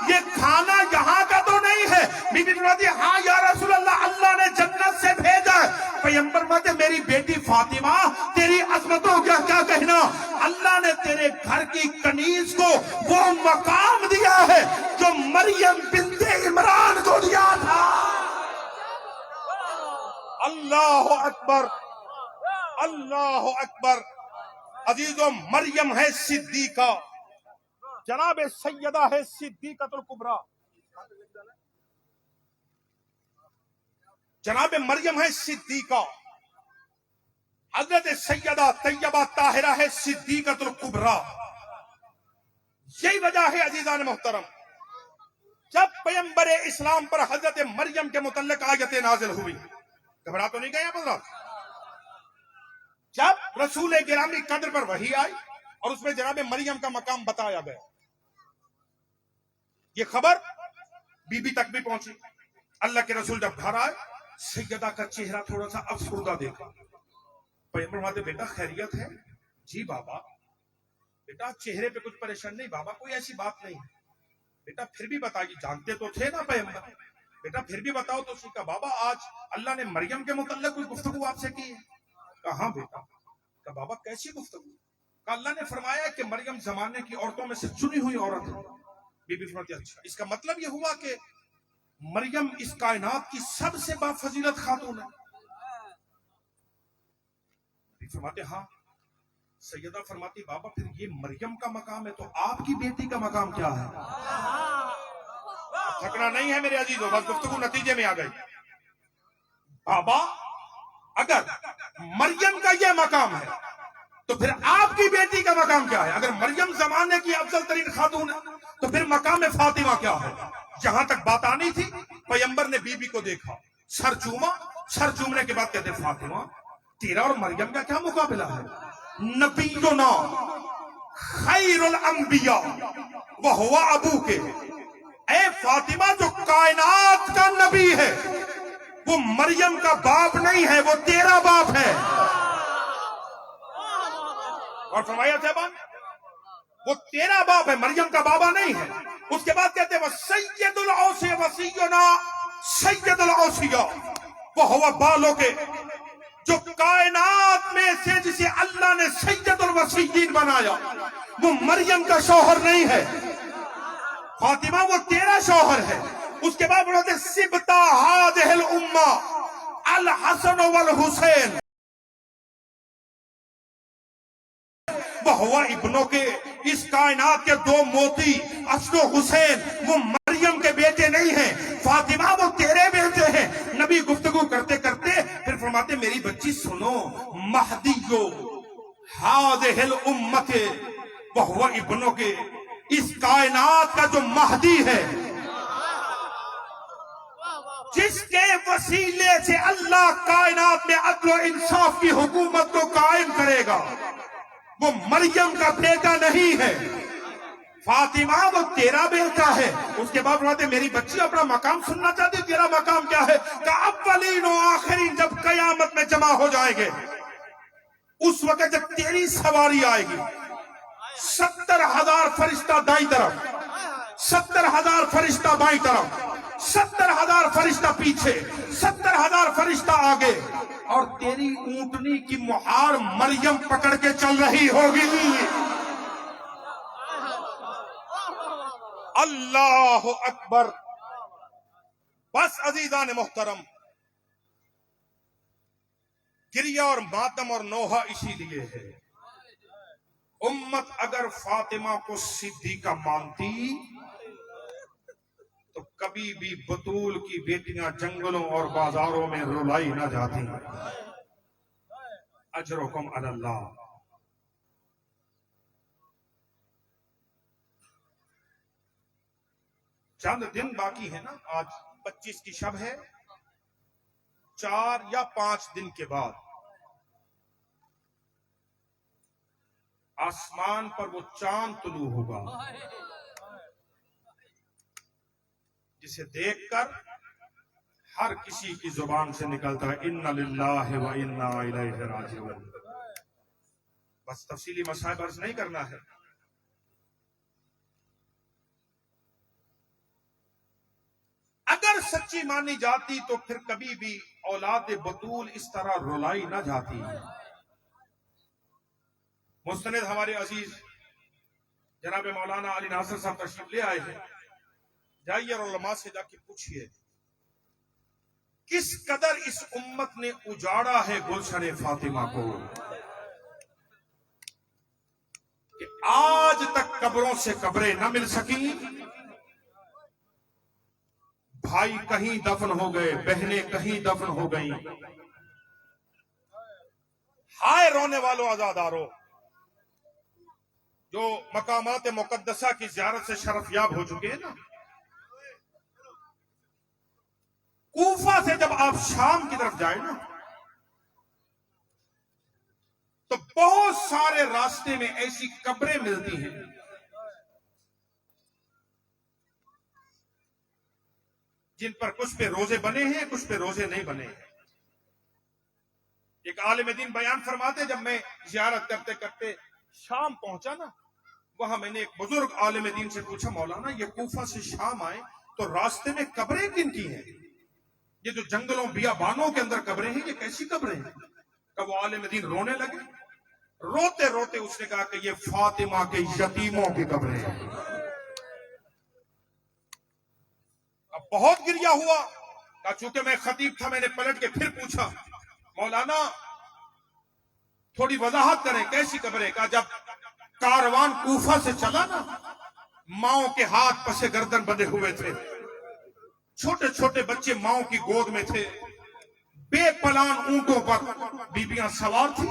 یہ کھانا یہاں کا تو نہیں ہے. بی بی فرماتی ہاں یا رسول اللہ اللہ نے جنت سے بھیجا ہے. پیغمبر فرماتے میری بیٹی فاطمہ تیری عظمتوں کا کیا کہنا, اللہ نے تیرے گھر کی کنیز کو وہ مقام دیا ہے جو مریم بنت عمران کو دیا تھا. اللہ اکبر, اللہ اکبر. عزیزو مریم ہے صدیقہ, جناب سیدہ ہے صدیقۃ الکبریٰ. جناب مریم ہے صدیقہ, حضرت سیدہ طیبہ طاہرہ ہے صدیقۃ الکبریٰ. یہی وجہ ہے عزیزان محترم جب پیغمبر اسلام پر حضرت مریم کے متعلق آیتیں نازل ہوئی, گھبرا تو نہیں گئے آپ حضرات؟ جب رسول گرامی قدر پر وحی آئی اور اس میں جناب مریم کا مقام بتایا گیا, یہ خبر بی بی تک بھی پہنچی. اللہ کے رسول جب گھر آئے سیدہ کا چہرہ تھوڑا سا افسردہ دیکھا. پیغمبر فرماتے بیٹا خیریت ہے؟ جی بابا. بیٹا چہرے پہ کچھ پریشان نہیں بابا, کوئی ایسی بات نہیں. بیٹا پھر بھی بتائیے, جانتے تو تھے نا پیغمبر, بیٹا پھر بھی بتاؤ. تو اس نے کہا بابا آج اللہ نے مریم کے متعلق کوئی گفتگو آپ سے کی ہے؟ کہا ہاں بیٹا. کہا بابا کیسی گفتگو؟ کہا اللہ نے فرمایا کہ مریم زمانے کی عورتوں میں سے چنی ہوئی عورت ہے. بی بی فرماتی اچھا, اس کا مطلب یہ ہوا کہ مریم اس کائنات کی سب سے بافضیلت خاتون ہے؟ بی فرماتے ہاں. سیدہ فرماتی بابا پھر یہ مریم کا مقام ہے تو آپ کی بیٹی کا مقام کیا ہے؟ تھکنا نہیں ہے میرے عزیزوں, بس گفتگو نتیجے میں آ گئی. بابا اگر مریم کا یہ مقام ہے تو پھر آپ کی بیٹی کا مقام کیا ہے؟ اگر مریم زمانے کی افضل ترین خاتون ہے تو پھر مقام فاطمہ کیا ہے؟ جہاں تک بات آنی تھی پیغمبر نے بی بی کو دیکھا, سر چوما. سر چومنے کے بعد کہتے فاطمہ تیرا اور مریم کا کیا مقابلہ ہے؟ نبینا خیر الانبیاء وہو ابو کے. اے فاطمہ جو کائنات کا نبی ہے وہ مریم کا باپ نہیں ہے, وہ تیرا باپ ہے. اور فرمایا صاحبان وہ تیرا باپ ہے, مریم کا بابا نہیں ہے. اس کے بعد کہتے وہ سید الاوصیاء وسینا سید الاوصیاء وہو بالو کے, جو کائنات میں سے جسے اللہ نے سید الوسیین بنایا وہ مریم کا شوہر نہیں ہے. فاطمہ وہ تیرا شوہر ہے. اس کے بعد بڑھتے سبتا ہادہ الامہ الحسن والحسین وہو ابنوں کے, اس کائنات کے 2 موتی حسن و حسین وہ مریم کے بیٹے نہیں ہیں, فاطمہ وہ تیرے بیٹے ہیں. نبی گفتگو کرتے کرتے پھر فرماتے میری بچی سنو, مہدیو ہادہ الامت وہو ابنوں کے, اس کائنات کا جو مہدی ہے جس کے وسیلے سے اللہ کائنات میں عدل و انصاف کی حکومت کو قائم کرے گا وہ مریم کا بیٹا نہیں ہے. فاطمہ وہ تیرا بیٹا ہے. اس کے بعد فرماتے میری بچی اپنا مقام سننا چاہتی, تیرا مقام کیا ہے؟ کہ اولین و آخرین جب قیامت میں جمع ہو جائیں گے, اس وقت جب تیری سواری آئے گی, 70,000 فرشتہ دائیں طرف, 70,000 فرشتہ بائیں طرف, 70,000 فرشتہ پیچھے, 70,000 فرشتہ آگے, اور تیری اونٹنی کی مہار مریم پکڑ کے چل رہی ہوگی. اللہ اکبر. بس عزیزان محترم, گریہ اور ماتم اور نوحہ اسی لیے ہے. امت اگر فاطمہ کو صدیقہ مانتی تو کبھی بھی بطول کی بیٹیاں جنگلوں اور بازاروں میں رلائی نہ جاتی. اجرکم علی اللہ. چند دن باقی ہے نا, آج 25 کی شب ہے, 4 یا 5 دن کے بعد آسمان پر وہ چاند طلوع ہوگا جسے دیکھ کر ہر کسی کی زبان سے نکلتا ہے اِنَّ لِلَّهِ وَإِنَّا إِلَيْهِ رَاجِعُونَ. بس تفصیلی مسائل عرض نہیں کرنا ہے. اگر سچی مانی جاتی تو پھر کبھی بھی اولاد بطول اس طرح رلائی نہ جاتی. مستند ہمارے عزیز جناب مولانا علی ناصر صاحب تشریف لے آئے ہیں. جائیے اور علماء سے جا کے پوچھئے کس قدر اس امت نے اجاڑا ہے گلشن فاطمہ کو کہ آج تک قبروں سے قبریں نہ مل سکیں. بھائی کہیں دفن ہو گئے, بہنیں کہیں دفن ہو گئیں. ہائے رونے والوں عزاداروں جو مقامات مقدسہ کی زیارت سے شرف یاب ہو چکے ہیں نا. کوفہ سے جب آپ شام کی طرف جائیں نا تو بہت سارے راستے میں ایسی قبریں ملتی ہیں جن پر کچھ پہ روزے بنے ہیں, کچھ پہ روزے نہیں بنے ہیں. ایک عالم دین بیان فرماتے جب میں زیارت کرتے کرتے شام پہنچا نا, وہاں میں نے ایک بزرگ عالم دین سے پوچھا مولانا یہ کوفہ سے شام آئے تو راستے میں قبریں کن کی ہیں؟ یہ جو جنگلوں بیابانوں کے اندر قبریں ہیں یہ کیسی قبریں ہیں؟ کہ وہ عالم دین رونے لگے. روتے روتے اس نے کہا کہ یہ فاطمہ کے یتیموں کی قبریں ہیں. اب بہت گریہ ہوا. کہا چونکہ میں خطیب تھا میں نے پلٹ کے پھر پوچھا مولانا تھوڑی وضاحت کریں کیسی قبریں؟ کہا جب کاروان کوفہ سے چلا نا ماؤں کے ہاتھ پسے گردن بندھے ہوئے تھے, چھوٹے چھوٹے بچے ماؤں کی گود میں تھے, بے پلان اونٹوں پر بیبیاں سوار تھی.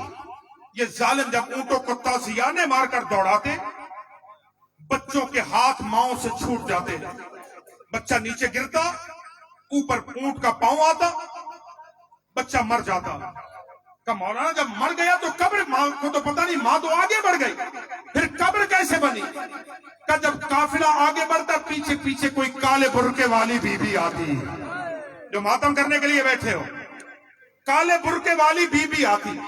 یہ ظالم جب اونٹوں کو تازیانے مار کر دوڑاتے بچوں کے ہاتھ ماؤں سے چھوٹ جاتے, بچہ نیچے گرتا, اوپر اونٹ کا پاؤں آتا, بچہ مر جاتا. کہ مولانا جب مر گیا تو قبر ماں کو تو پتہ نہیں, ماں تو آگے بڑھ گئی, پھر قبر کیسے بنی؟ کہ جب قافلہ آگے بڑھتا پیچھے پیچھے کوئی کالے برقعے والی بیوی آتی جو ماتم کرنے کے لیے بیٹھے ہو, کالے برقعے والی بیوی آتی,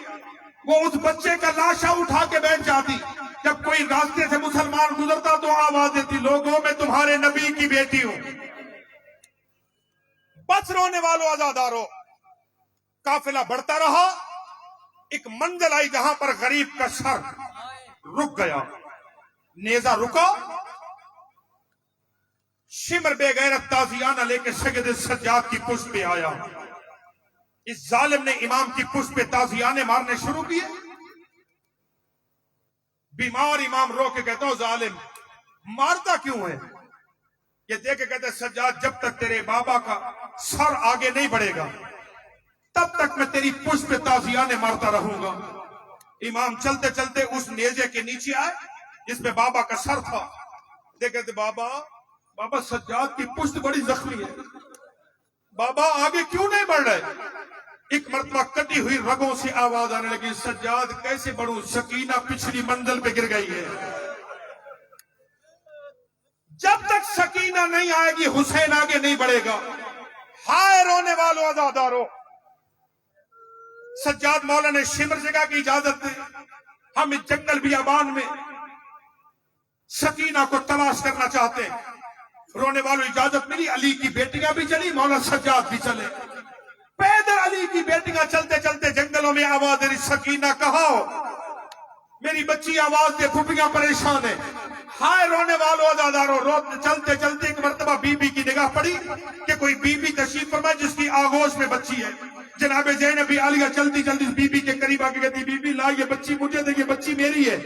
وہ اس بچے کا لاشا اٹھا کے بیٹھ جاتی. جب کوئی راستے سے مسلمان گزرتا تو آواز دیتی لوگوں میں تمہارے نبی کی بیٹی ہوں. بس رونے والوں عزاداروں قافلہ بڑھتا رہا. ایک منزل آئی جہاں پر غریب کا سر رک گیا, نیزہ رکا, شمر بے غیرت تازیانہ لے کے سید سجاد کی پشت پہ آیا. اس ظالم نے امام کی پشت پہ تازیانے مارنے شروع کیے. بیمار امام رو کے کہتا ہوں ظالم مارتا کیوں ہے؟ یہ دیکھ کے کہتے سجاد جب تک تیرے بابا کا سر آگے نہیں بڑھے گا تب تک میں تیری پشت پہ تازیانے مارتا رہوں گا. امام چلتے چلتے اس نیزے کے نیچے آئے جس میں بابا کا سر تھا. دیکھتے بابا سجاد کی پشت بڑی زخمی ہے, بابا آگے کیوں نہیں بڑھ رہے؟ ایک مرتبہ کٹی ہوئی رگوں سے آواز آنے لگی سجاد کیسے بڑھوں, سکینہ پچھلی منزل پہ گر گئی ہے. کربلا نہیں آئے گی، حسین آگے نہیں بڑھے گا۔ ہائے رونے والوں عزاداروں، سجاد مولا نے شمر جگہ کی اجازت دی، ہم اس جنگل بیابان میں سکینہ کو تلاش کرنا چاہتے ہیں۔ رونے والوں اجازت ملی، علی کی بیٹیاں بھی چلی، مولا سجاد بھی چلے۔ پیدل علی کی بیٹیاں چلتے چلتے جنگلوں میں آواز دے رہی، سکینہ کہاں ہو؟ میری بچی آواز دے، پھوپھیاں پریشان ہے۔ ہائے رونے والوں عزاداروں، چلتے چلتے ایک مرتبہ بی بی کی نگاہ پڑی کہ کوئی بی بی تشریف فرما جس کی آغوش میں بچی ہے۔ جناب زینب عالیہ جلدی جلدی بی بی کے قریب آ کے کہتی، بی بی لا یہ بچی مجھے دے، یہ بچی میری ہے۔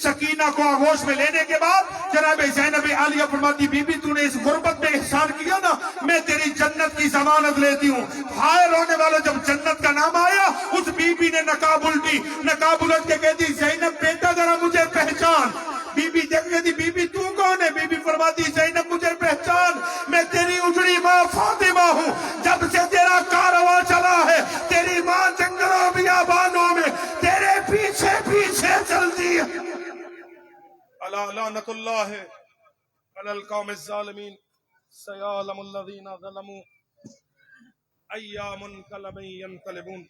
سکینہ کو آغوش میں لینے کے بعد جناب زینب عالیہ فرماتی، بی بی تو نے اس غربت میں احسان کیا نا، میں تیری جنت کی ضمانت لیتی ہوں۔ ہائے رونے والوں، جب جنت کا نام آیا اس بی بی نے نقاب الٹی، نقاب الٹ کے کہتی، زینب بیٹا ذرا مجھے پہچان۔ بی بی دیکھ کہتی، بی بی تو کون ہے؟ بی بی فرماتی، زینب مجھے پہچان، میں تیری اجڑی ماں فاطمہ ہوں، جب سے تیرا کارواں چلا ہے تیری ماں جنگلوں بیابانوں میں تیرے پیچھے پیچھے چلتی ہے۔ الا لعنت اللہ علی القوم الظالمین، سیعلم الذین ظلموا ای منقلب ینقلبون۔